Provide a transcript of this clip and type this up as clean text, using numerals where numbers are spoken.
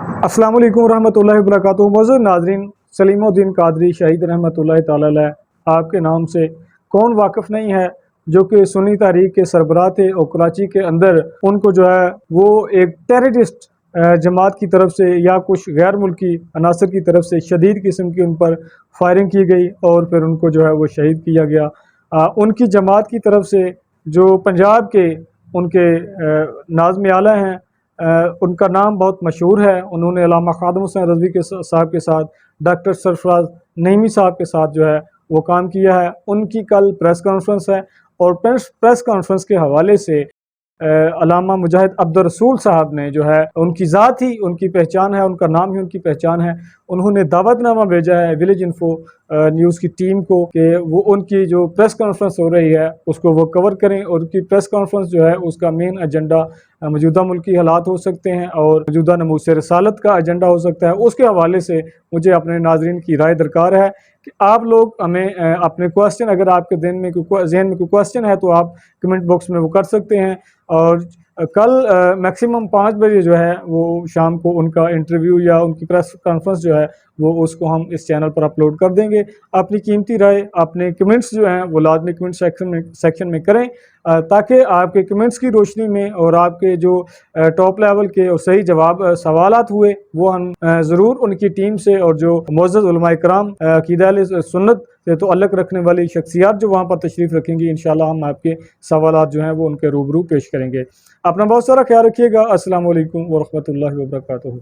السلام علیکم ورحمۃ اللہ وبرکاتہ۔ معزز ناظرین، سلیم الدین قادری شہید رحمۃ اللہ تعالی علیہ آپ کے نام سے کون واقف نہیں ہے، جو کہ سنی تحریک کے سربراہ تھے اور کراچی کے اندر ان کو جو ہے وہ ایک ٹیررسٹ جماعت کی طرف سے یا کچھ غیر ملکی عناصر کی طرف سے شدید قسم کی ان پر فائرنگ کی گئی اور پھر ان کو جو ہے وہ شہید کیا گیا۔ ان کی جماعت کی طرف سے جو پنجاب کے ان کے ناظم اعلیٰ ہیں، ان کا نام بہت مشہور ہے، انہوں نے علامہ خادم حسین رضوی کے صاحب کے ساتھ، ڈاکٹر سرفراز نعیمی صاحب کے ساتھ جو ہے وہ کام کیا ہے۔ ان کی کل پریس کانفرنس ہے اور پریس کانفرنس کے حوالے سے علامہ مجاہد عبدالرسول صاحب نے جو ہے ان کی ذات ہی ان کی پہچان ہے، ان کا نام ہی ان کی پہچان ہے۔ انہوں نے دعوت نامہ بھیجا ہے ولیج انفو نیوز کی ٹیم کو کہ وہ ان کی جو پریس کانفرنس ہو رہی ہے اس کو وہ کور کریں، اور ان کی پریس کانفرنس جو ہے اس کا مین ایجنڈا موجودہ ملکی حالات ہو سکتے ہیں اور موجودہ نموذ رسالت کا ایجنڈا ہو سکتا ہے۔ اس کے حوالے سے مجھے اپنے ناظرین کی رائے درکار ہے کہ آپ لوگ ہمیں اپنے کوسچن، اگر آپ کے ذہن میں کوئی کوسچن ہے تو آپ کمنٹ باکس میں وہ کر سکتے ہیں، اور کل میکسیمم 5 بجے جو ہے وہ شام کو ان کا انٹرویو یا ان کی پریس کانفرنس جو ہے وہ اس کو ہم اس چینل پر اپلوڈ کر دیں گے۔ اپنی قیمتی رائے، اپنے کمنٹس جو ہیں وہ لازمی کمنٹ سیکشن میں کریں، تاکہ آپ کے کمنٹس کی روشنی میں اور آپ کے جو ٹاپ لیول کے اور صحیح جواب سوالات ہوئے وہ ہم ضرور ان کی ٹیم سے، اور جو معزز علماء کرام عقیدہ اہل سنت سے تعلق رکھنے والی شخصیات جو وہاں پر تشریف رکھیں گی، انشاءاللہ ہم آپ کے سوالات جو ہیں وہ ان کے روبرو پیش کریں گے۔ اپنا بہت سارا خیال رکھیے گا۔ السلام علیکم ورحمۃ اللہ وبرکاتہ۔